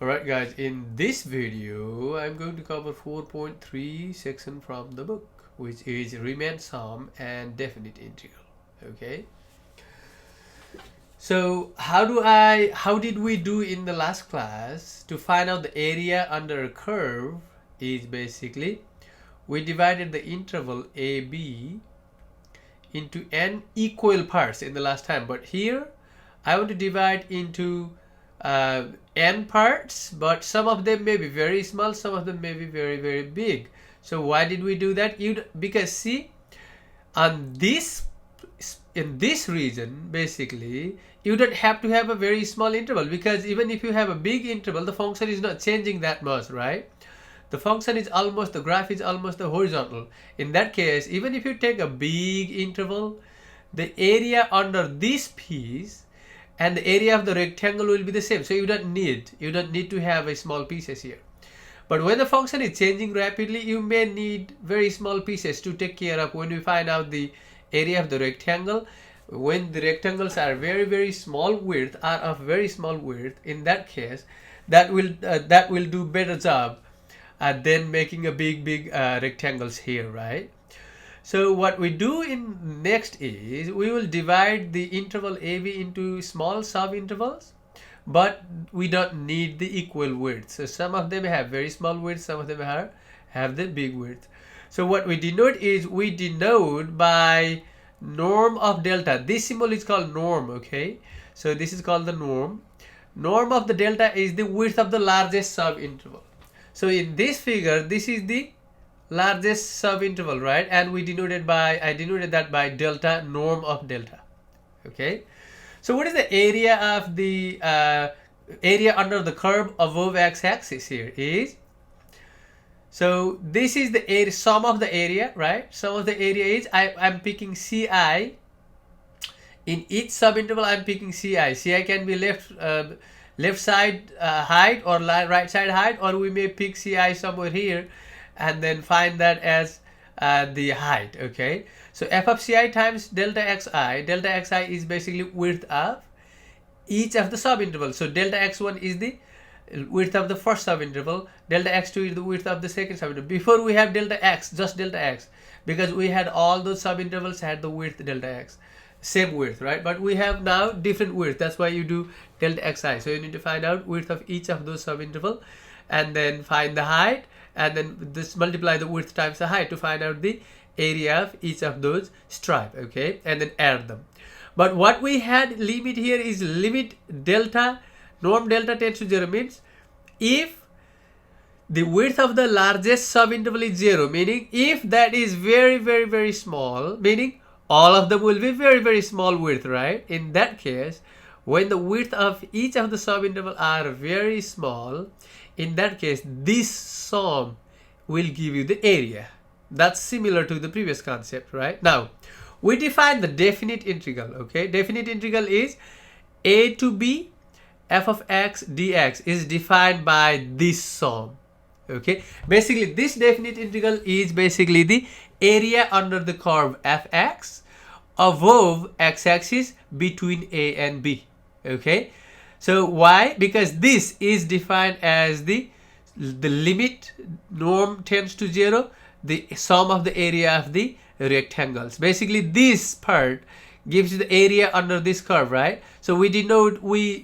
Alright guys, in this video I'm going to cover 4.3 section from the book, which is Riemann sum and definite integral. Okay, so how did we do in the last class? To find out the area under a curve is basically we divided the interval AB into n equal parts in the last time, but here I want to divide into n parts, but some of them may be very small, some of them may be very big. So why did we do that? Because see, on this in this region basically you don't have to have a very small interval, because even if you have a big interval the function is not changing that much, right? The function is almost, the graph is almost the horizontal. In that case, even if you take a big interval, the area under this piece and the area of the rectangle will be the same. So you don't need to have a small pieces here. But when the function is changing rapidly, you may need very small pieces to take care of when we find out the area of the rectangle. When the rectangles are very small width, are of very small width, in that case that will do better job than making a big rectangles here, right? So what we do in next is we will divide the interval AB into small sub-intervals, but we don't need the equal width. So some of them have very small width, some of them have the big width. So what we denote is we denote by norm of delta. This symbol is called norm, okay? So this is called the norm. Norm of the delta is the width of the largest sub-interval. So in this figure, this is the largest subinterval, right? And I denoted that by delta, norm of delta. Okay. So what is the area of the area under the curve above x-axis here is? So this is the area, sum of the area, right? Sum of the area is I'm picking Ci. In each subinterval, I'm picking Ci. Ci can be left side height or right side height, or we may pick Ci somewhere here and then find that as the height. Okay, so f of Ci times delta xi is basically width of each of the subintervals. So delta x1 is the width of the first subinterval, delta x2 is the width of the second subinterval. Before we have delta x, just delta x, because we had all those subintervals had the width delta x, same width, right? But we have now different width, that's why you do delta xi. So you need to find out width of each of those subinterval and then find the height, and then this multiply the width times the height to find out the area of each of those stripe, okay, and then add them. But what we had limit here is limit delta, norm delta tends to 0, means if the width of the largest subinterval is 0, meaning if that is very small, meaning all of them will be very small width, right? In that case, when the width of each of the subinterval are very small, in that case this sum will give you the area. That's similar to the previous concept, right? Now we define the definite integral. Okay, definite integral is a to b f of x dx is defined by this sum. Okay, basically this definite integral is basically the area under the curve fx above x-axis between a and b. Okay, so why? Because this is defined as the limit, norm tends to 0, the sum of the area of the rectangles. Basically this part gives you the area under this curve, right? So we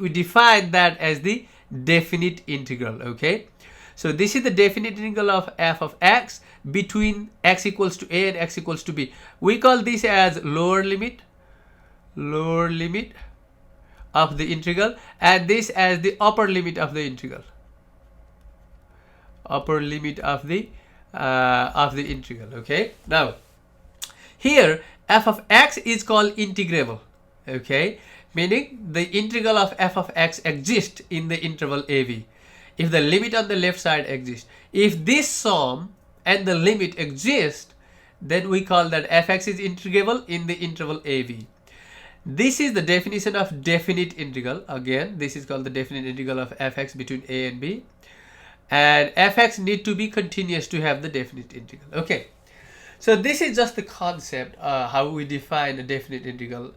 define that as the definite integral. Okay, so this is the definite integral of f of x between x equals to a and x equals to b. We call this as lower limit of the integral, and this as the upper limit of the integral. Upper limit of the integral. Okay, now here f of x is called integrable. Okay, meaning the integral of f of x exists in the interval ab if the limit on the left side exists. If this sum and the limit exist, then we call that fx is integrable in the interval ab. This is the definition of definite integral. Again, this is called the definite integral of fx between a and b, and fx need to be continuous to have the definite integral. Okay, so this is just the concept, how we define a definite integral.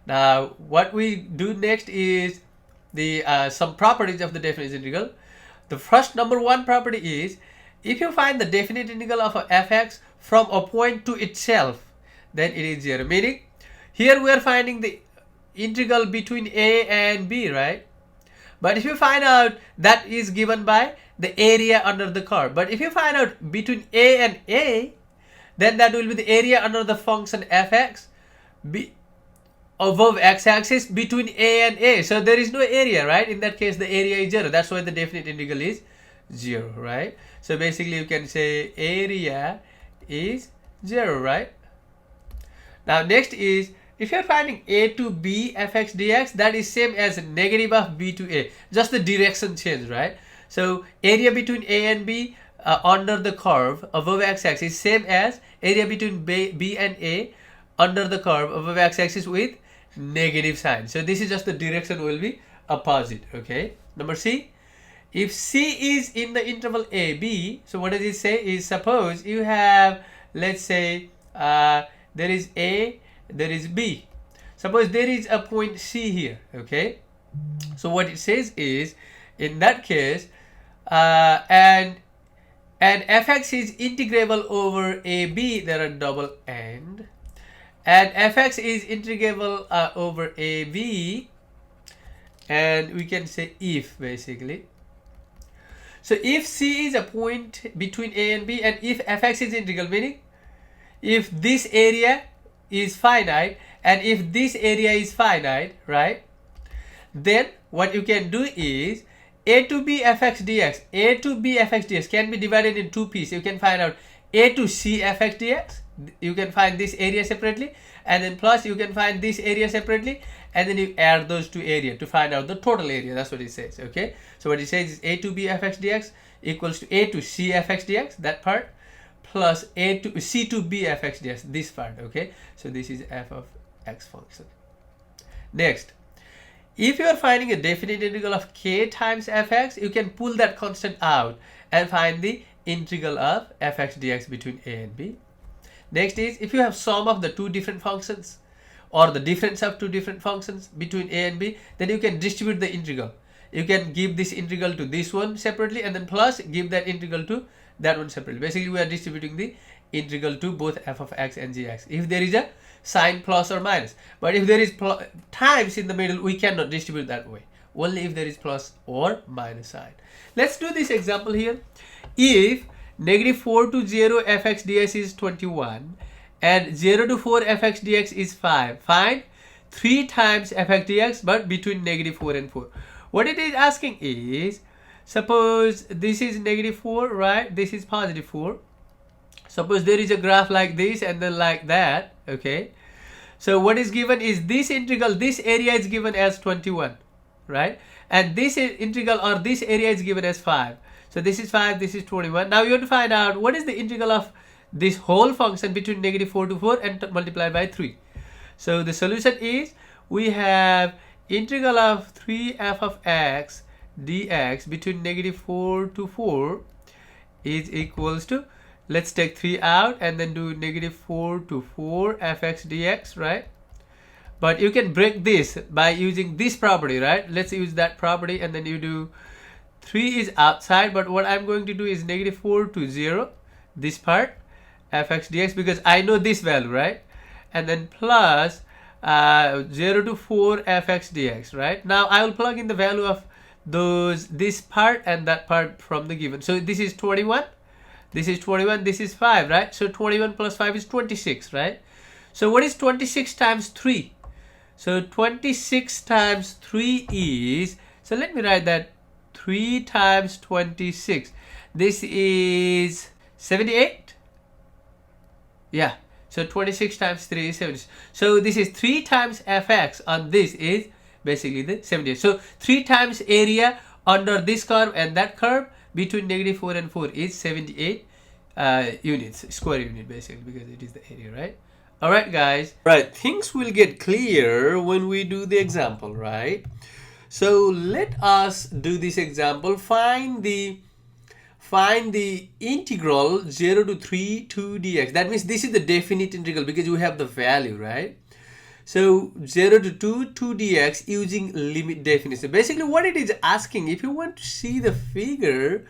Now what we do next is the some properties of the definite integral. The first number one property is, if you find the definite integral of a fx from a point to itself, then it is 0. Meaning, here we are finding the integral between a and b, right? But if you find out, that is given by the area under the curve. But if you find out between a and a, then that will be the area under the function fx above x-axis between a and a. So there is no area, right? In that case, the area is 0. That's why the definite integral is 0, right? So basically you can say area is 0, right? Now next is, if you're finding a to b fx dx, that is same as negative of b to a. Just the direction change, right? So area between a and b under the curve above x-axis is same as area between b and a under the curve above x-axis with negative sign. So this is just the direction will be opposite, okay? Number C, if C is in the interval a, b, so what does it say is, suppose you have, let's say, there is a, there is b. Suppose there is a point C here, okay? So what it says is, in that case, and fx is integrable over ab, there are double and fx is integrable over ab, and we can say if, basically. So if C is a point between a and b, and if fx is integral, meaning if this area is finite and if this area is finite, right, then what you can do is a to b fx dx, a to b fx dx can be divided in two pieces. You can find out a to c fx dx, you can find this area separately, and then plus you can find this area separately, and then you add those two areas to find out the total area. That's what it says, okay? So what it says is a to b fx dx equals to a to c fx dx, that part, plus a to c to b fx dx, this part, okay? So this is f of x function. Next, if you are finding a definite integral of k times fx, you can pull that constant out and find the integral of fx dx between a and b. Next is, if you have sum of the two different functions or the difference of two different functions between a and b, then you can distribute the integral. You can give this integral to this one separately, and then plus give that integral to that one separately. Basically, we are distributing the integral to both f of x and gx if there is a sign plus or minus. But if there is times in the middle, we cannot distribute that way. Only if there is plus or minus sign. Let's do this example here. If negative 4 to 0 fx dx is 21 and 0 to 4 fx dx is 5, find 3 times fx dx but between negative 4 and 4. What it is asking is, suppose this is negative 4, right? This is positive 4. Suppose there is a graph like this and then like that, okay? So what is given is this integral, this area is given as 21, right? And this integral or this area is given as 5. So this is 5, this is 21. Now you have to find out what is the integral of this whole function between negative 4 to 4 and multiplied by 3. So the solution is, we have integral of 3f of x dx between negative 4 to 4 is equals to, let's take 3 out and then do negative 4 to 4 fx dx, right? But you can break this by using this property, right? Let's use that property, and then you do 3 is outside, but what I'm going to do is negative 4 to 0, this part, fx dx, because I know this value, right? And then plus 0 to 4 fx dx, right? Now I will plug in the value of this part and that part from the given. So this is 21, this is 21, this is 5, right? So 21 plus 5 is 26, right? So what is 26 times 3? So 26 times 3 is, so let me write that, 3 times 26. This is 78. Yeah. So 26 times 3 is 76. So this is 3 times fx on this is basically the 78. So 3 times area under this curve and that curve between negative 4 and 4 is 78 units, square unit basically, because it is the area, right? All right, guys. Right, things will get clear when we do the example, right? So let us do this example. Find the integral 0 to 3 2 dx. That means this is the definite integral because you have the value, right? So 0 to 2 dx using limit definition. Basically what it is asking, if you want to see the figure,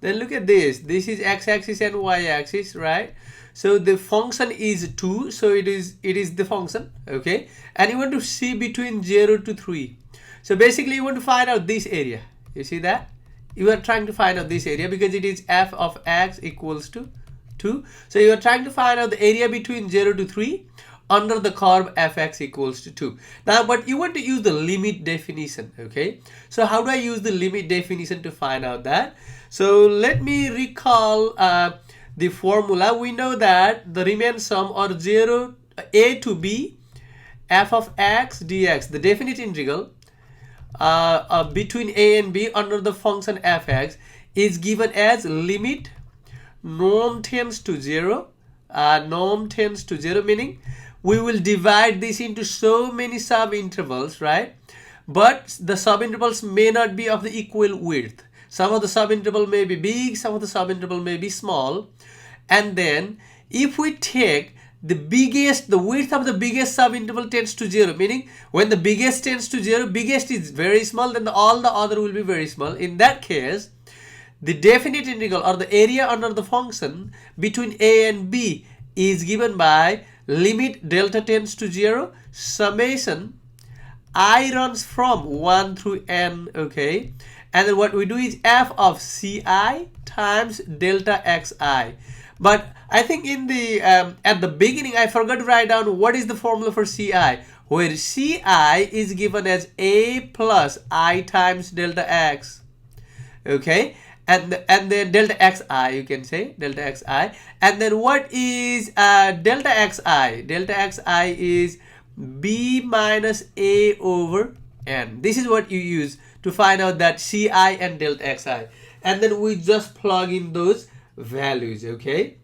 then look at this. This is x-axis and y-axis, right? So the function is 2, so it is the function, okay? And you want to see between 0 to 3. So basically you want to find out this area. You see that? You are trying to find out this area because it is f of x equals to 2. So you are trying to find out the area between 0 to 3 under the curve fx equals to 2. Now, but you want to use the limit definition, okay? So how do I use the limit definition to find out that? So let me recall the formula. We know that the Riemann sum or 0 a to b f of x dx, the definite integral between a and b under the function fx is given as limit norm tends to 0. Norm tends to 0 meaning we will divide this into so many subintervals, right? But the subintervals may not be of the equal width. Some of the subinterval may be big, some of the subinterval may be small. And then if we take the width of the biggest subinterval tends to 0, meaning when the biggest tends to 0, biggest is very small, then all the other will be very small. In that case, the definite integral or the area under the function between a and b is given by limit delta tends to 0 summation I runs from 1 through n, okay? And then what we do is f of ci times delta xi. But I think in the at the beginning I forgot to write down what is the formula for ci, where ci is given as a plus I times delta x, okay? And then delta xi, you can say delta xi. And then what is delta xi? Delta xi is b minus a over n. This is what you use to find out that ci and delta xi. And then we just plug in those values, okay?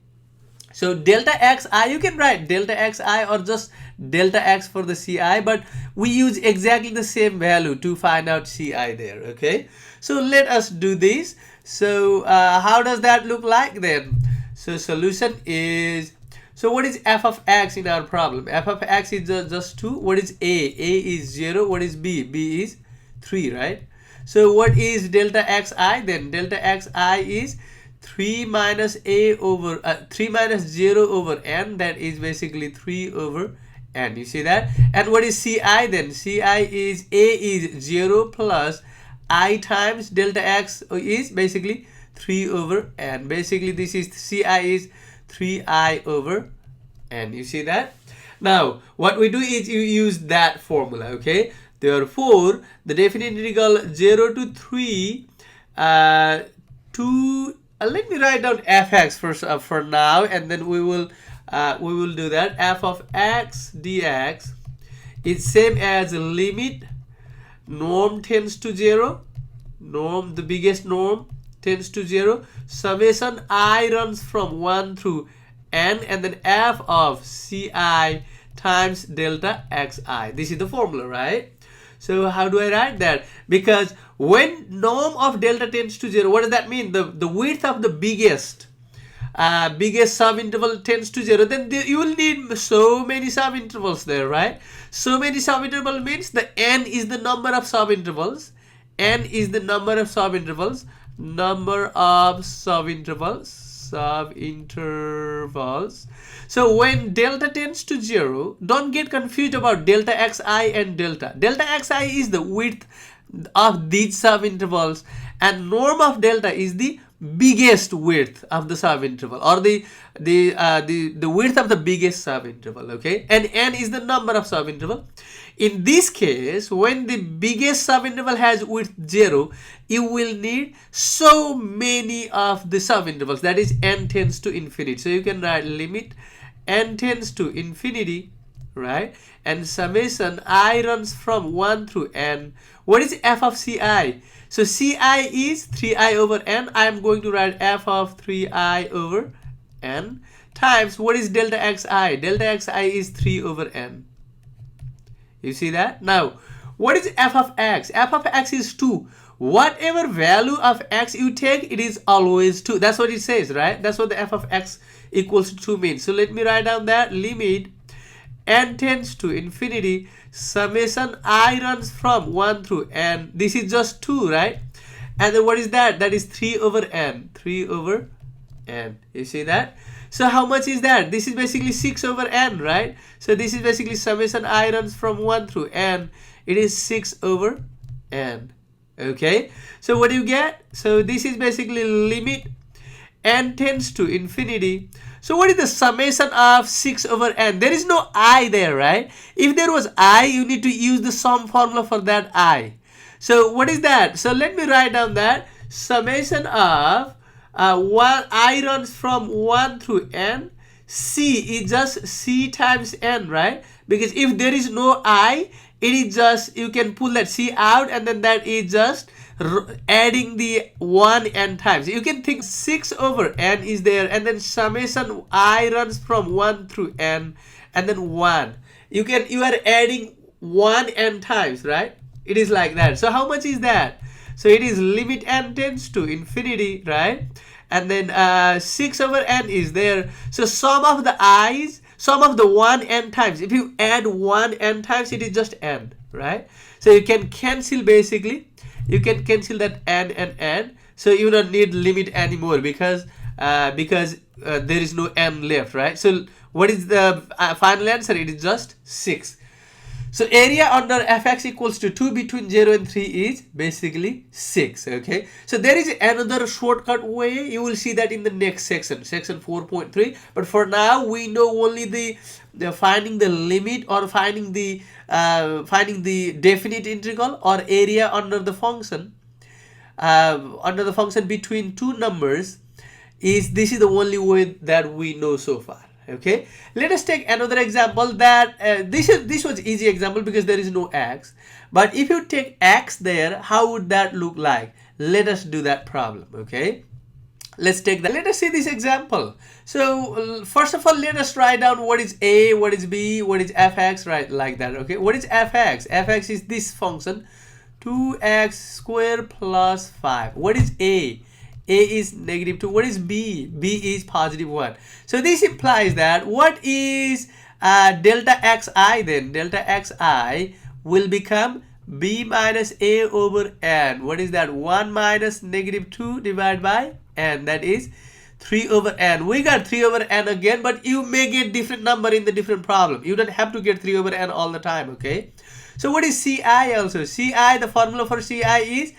So delta xi, you can write delta xi or just delta x for the ci, but we use exactly the same value to find out ci there, okay? So let us do this. So how does that look like then? So solution is, so what is f of x in our problem? F of x is just 2. What is a? A is 0. What is b? B is 3, right? So what is delta xi then? Delta xi is 3 minus a over 3 minus 0 over n, that is basically 3 over n. You see that? And what is ci then? Ci is a is 0 plus I times delta x is basically 3 over n. Basically this is ci is 3i over n. You see that? Now what we do is you use that formula, okay? Therefore the definite integral 0 to 3 let me write down fx first for now, and then we will do that. F of x dx is same as limit norm tends to 0, norm, the biggest norm tends to 0, summation I runs from 1 through n, and then f of ci times delta xi. This is the formula, right? So how do I write that? Because when norm of delta tends to 0, what does that mean? The width of the biggest subinterval tends to 0, then you will need so many subintervals there, right? So many subinterval means the n is the number of subintervals. N is the number of subintervals. Subintervals. So when delta tends to 0, don't get confused about delta xi and delta. Delta xi is the width of these subintervals, and norm of delta is the biggest width of the subinterval, or the width of the biggest subinterval, okay? And n is the number of subinterval. In this case, when the biggest subinterval has width 0, you will need so many of the subintervals, that is n tends to infinity. So you can write limit n tends to infinity, right? And summation I runs from 1 through n. What is f of ci? So ci is 3i over n. I am going to write f of 3i over n times, what is delta xi? Delta xi is 3 over n. You see that? Now, what is f of x? F of x is 2. Whatever value of x you take, it is always 2. That's what it says, right? That's what the f of x equals to 2 means. So let me write down that limit n tends to infinity, summation I runs from 1 through n. This is just 2, right? And then what is that? That is 3 over n. 3 over n. You see that? So how much is that? This is basically 6 over n, right? So this is basically summation I runs from 1 through n. It is 6 over n. Okay? So what do you get? So this is basically limit n tends to infinity. So what is the summation of 6 over n? There is no I there, right? If there was I, you need to use the sum formula for that I. So what is that? So let me write down that summation of 1 I runs from 1 through n. C is just C times n, right? Because if there is no I, it is just, you can pull that C out, and then that is just adding the 1 n times. You can think 6 over n is there, and then summation I runs from 1 through n, and then 1. You are adding 1 n times, right? It is like that. So how much is that? So it is limit n tends to infinity, right? And then 6 over n is there. So sum of the i's, sum of the 1 n times. If you add 1 n times, it is just n, right? So you can cancel, basically. You can cancel that n and n. So you don't need limit anymore because there is no n left, right? So what is the final answer? It is just 6. So area under fx equals to 2 between 0 and 3 is basically 6. Okay. So there is another shortcut way. You will see that in the next section, section 4.3. But for now, we know only the finding the limit, or finding the definite integral, or area under the function between two numbers. This is the only way that we know so far. Okay, let us take another example. That this was easy example because there is no x. But if you take x there, how would that look like? Let us do that problem. Okay, let's take that. Let us see this example. So first of all, let us write down what is a, what is b, what is fx, right? Like that. Okay, what is fx? Fx is this function, 2x squared plus 5. What is a? A is negative 2. What is b? B is positive 1. So this implies that what is delta xi then? Delta xi will become b minus a over n. What is that? 1 minus negative 2 divided by n. That is 3 over n. We got 3 over n again, but you may get different number in the different problem. You don't have to get 3 over n all the time, okay? So what is ci also? Ci, the formula for ci is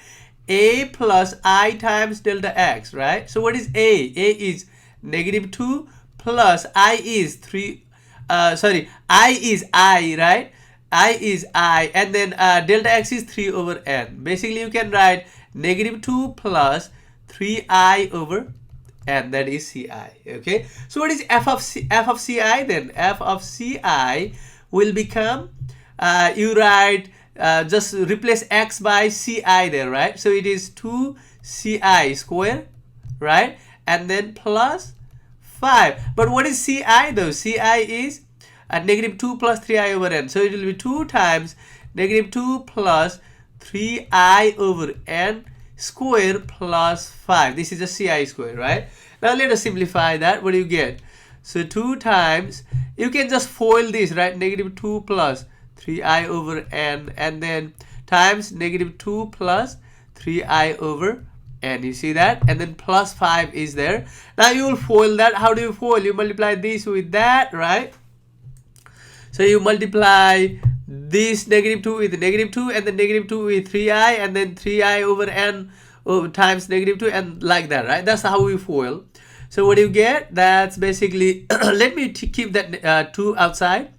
a plus I times delta x, right? So what is a? A is negative 2 plus I is 3, I is I, right? I is I, and then delta x is 3 over n. Basically, you can write negative 2 plus 3i over n, that is ci, okay? So what is f of ci then? F of ci will become, you write, just replace x by ci there, right? So it is 2ci square, right? And then plus 5. But what is ci though? Ci is negative 2 plus 3i over n. So it will be 2 times negative 2 plus 3i over n square plus 5. This is a ci square, right? Now let us simplify that. What do you get? So 2 times, you can just FOIL this, right? Negative 2 plus 3i over n, and then times negative 2 plus 3i over n. You see that? And then plus 5 is there. Now you will FOIL that. How do you FOIL? You multiply this with that, right? So you multiply this negative 2 with negative 2, and then negative 2 with 3i, and then 3i over n times negative 2, and like that, right? That's how we FOIL. So what do you get? That's basically, let me keep that 2 outside.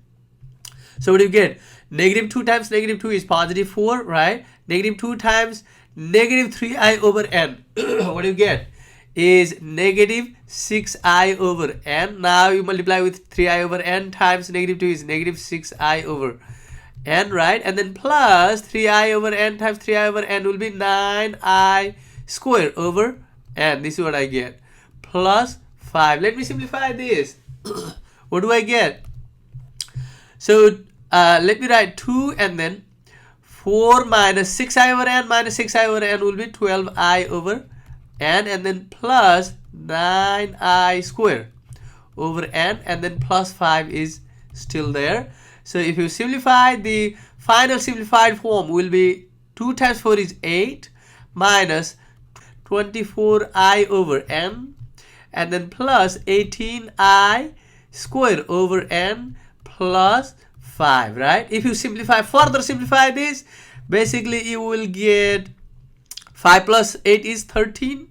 So what do you get? Negative 2 times negative 2 is positive 4, right? Negative 2 times negative 3i over n. What do you get? Is negative 6i over n. Now you multiply with 3i over n times negative 2 is negative 6i over n, right? And then plus 3i over n times 3i over n will be 9i square over n. This is what I get. Plus 5. Let me simplify this. What do I get? So let me write 2, and then 4 minus 6i over n minus 6i over n will be 12i over n, and then plus 9i square over n, and then plus 5 is still there. So if you simplify, the final simplified form will be 2 times 4 is 8 minus 24i over n, and then plus 18i square over n plus 5, right? If you further simplify this, basically you will get 5 plus 8 is 13,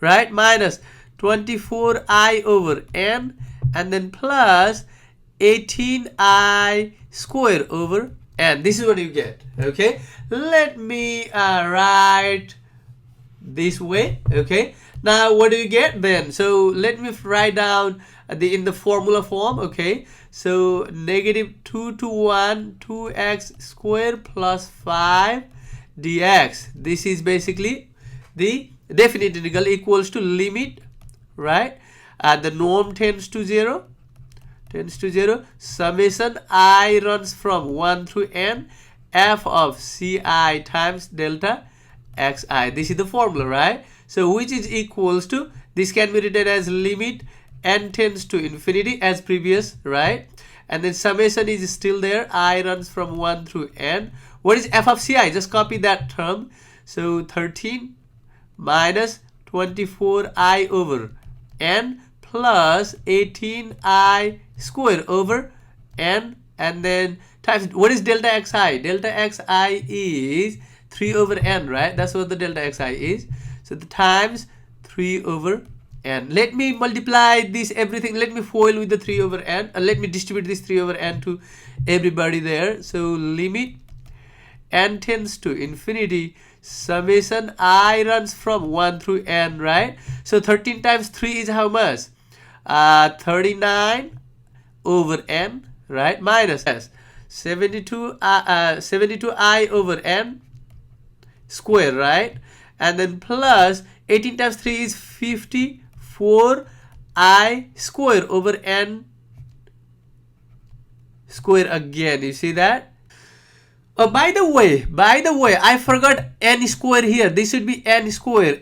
right? Minus 24i over n, and then plus 18i square over n. This is what you get. Okay, let me write this way. Okay, now what do you get then? So let me write down in the formula form. Okay, so negative 2 to 1 2x square plus 5 dx. This is basically the definite integral equals to limit, right? The norm tends to 0, summation I runs from 1 through n f of ci times delta xi. This is the formula, right? So which is equals to, this can be written as limit n tends to infinity as previous, right? And then summation is still there, I runs from 1 through n. What is f of ci? Just copy that term. So 13 minus 24i over n plus 18i square over n, and then times, what is delta xi? Delta xi is 3 over n, right? That's what the delta xi is. So the times 3 over n. Let me multiply this everything. Let me FOIL with the 3 over n. Let me distribute this 3 over n to everybody there. So limit n tends to infinity, summation I runs from 1 through n, right? So 13 times 3 is how much? 39 over n, right? Minus 72i over n square, right? And then plus 18 times 3 is 54i square over n square again. You see that? Oh, by the way, I forgot n square here. This should be n square.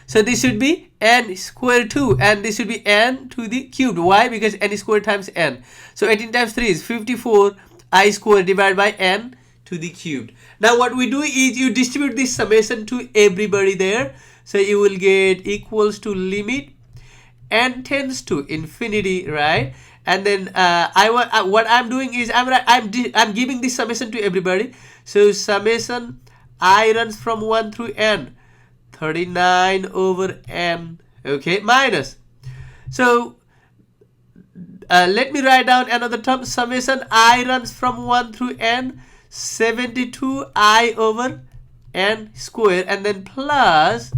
So this should be n square too, and this should be n to the cubed. Why? Because n square times n. So 18 times 3 is 54 I square divided by n to the cubed. Now what we do is you distribute this summation to everybody there. So you will get equals to limit n tends to infinity, right? And then what I'm doing is I'm giving this summation to everybody. So summation I runs from 1 through n, 39 over n, okay, minus. So let me write down another term. Summation I runs from 1 through n, 72i over n square, and then plus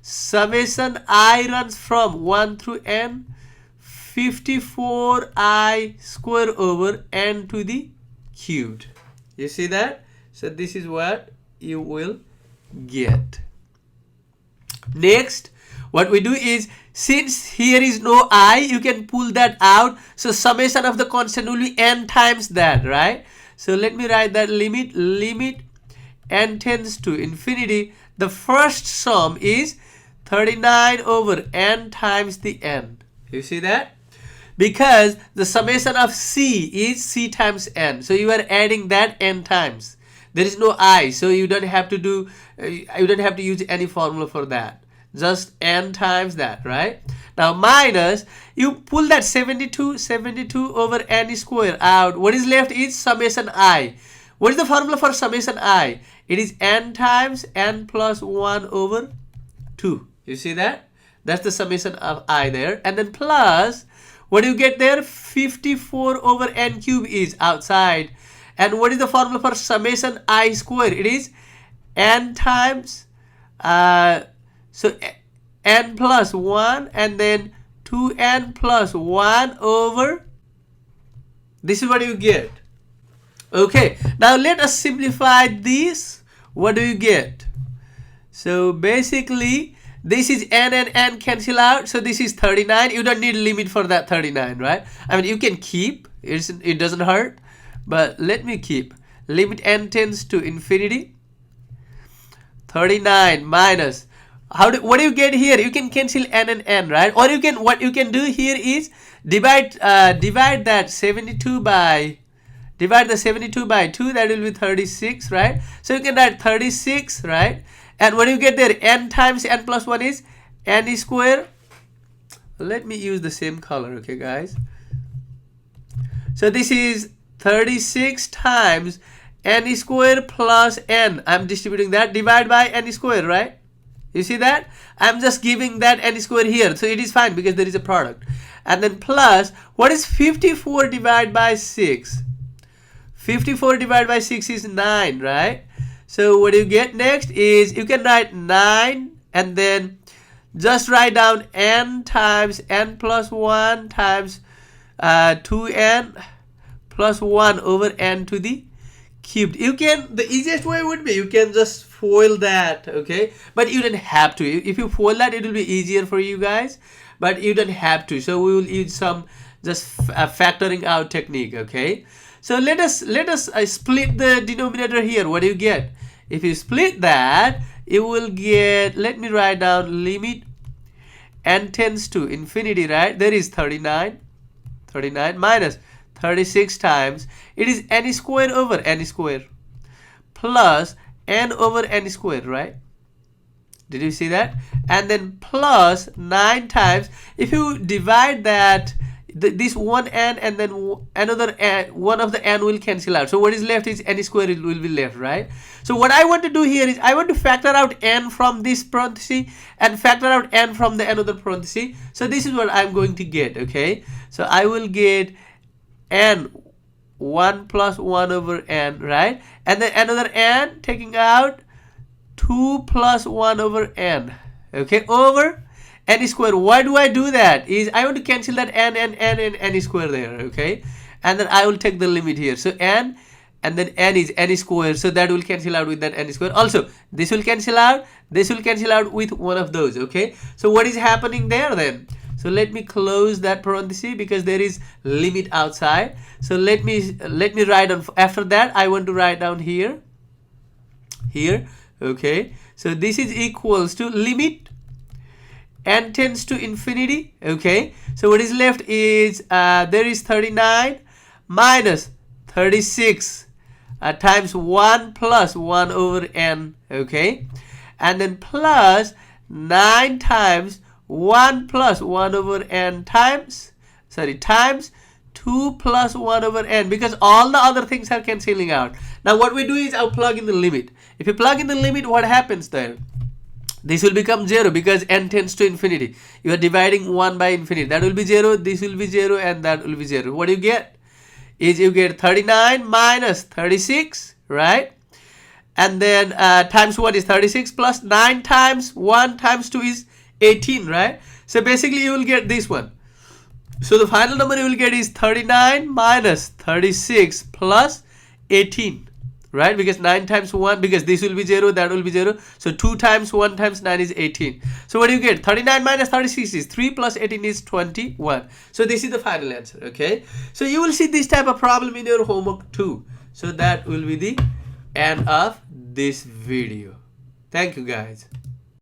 summation I runs from 1 through n, 54i square over n to the cubed. You see that? So this is what you will get. Next, what we do is, since here is no I, you can pull that out. So summation of the constant will be n times that, right? So let me write that limit n tends to infinity. The first sum is 39 over n times the n. You see that? Because the summation of c is c times n. So you are adding that n times. There is no I, so you don't have to do, you don't have to use any formula for that. Just n times that, right? Now minus, you pull that 72 over n square out. What is left is summation I. What is the formula for summation I? It is n times n plus 1 over 2. You see that? That's the summation of I there. And then plus, what do you get there? 54 over n cube is outside. And what is the formula for summation I square? It is n times, so n plus 1 and then 2n plus 1 over, this is what you get. Okay, now let us simplify this. What do you get? So basically, this is n and n cancel out. So this is 39. You don't need a limit for that 39, right? I mean, you can keep. It doesn't hurt. But let me keep. Limit n tends to infinity. 39 minus what do you get here? You can cancel n and n, right? Or what you can do here is divide that 72 by divide the 72 by 2, that will be 36, right? So you can write 36, right? And what do you get there? N times n plus 1 is n square. Let me use the same color, okay guys? So this is 36 times n square plus n. I'm distributing that, divide by n square, right? You see that? I'm just giving that n square here. So it is fine because there is a product. And then plus, what is 54 divided by 6? 54 divided by 6 is 9, right? So what you get next is you can write 9 and then just write down n times n plus 1 times 2n plus 1 over n to the cubed. You can, the easiest way would be you can just FOIL that, okay? But you don't have to. If you FOIL that, it will be easier for you guys, but you don't have to. So we will use some just factoring out technique, okay? So let us split the denominator here. What do you get? If you split that, you will get, let me write down limit n tends to infinity, right? There is 39 minus 36 times, it is n square over n square plus n over n square, right? Did you see that? And then plus 9 times, if you divide that, this one n and then another n, one of the n will cancel out. So what is left is n square, it will be left, right? So what I want to do here is I want to factor out n from this parenthesis and factor out n from the another parenthesis. So this is what I'm going to get, okay? So I will get n 1 plus 1 over n, right? And then another n, taking out 2 plus 1 over n, okay, over n square. Why do I do that? Is I want to cancel that n and n square there, okay? And then I will take the limit here. So n and then n is n square, so that will cancel out with that n square. Also, this will cancel out, this will cancel out with one of those, okay? So what is happening there then? So let me close that parenthesis because there is limit outside. So let me write down, after that I want to write down here, okay? So this is equals to limit n tends to infinity, okay? So what is left is there is 39 minus 36 times 1 plus 1 over n, okay? And then plus 9 times 1 plus 1 over n times 2 plus 1 over n, because all the other things are cancelling out. Now what we do is I'll plug in the limit. If you plug in the limit, what happens there? This will become 0 because n tends to infinity. You are dividing 1 by infinity. That will be 0, this will be 0, and that will be 0. What do you get? Is you get 39 minus 36, right? And then times 1 is 36 plus 9 times 1 times 2 is 18, right? So basically you will get this one. So the final number you will get is 39 minus 36 plus 18, right? Because 9 times 1, because this will be 0, that will be 0. So 2 times 1 times 9 is 18. So what do you get? 39 minus 36 is 3 plus 18 is 21. So this is the final answer, okay? So you will see this type of problem in your homework too. So that will be the end of this video. Thank you guys.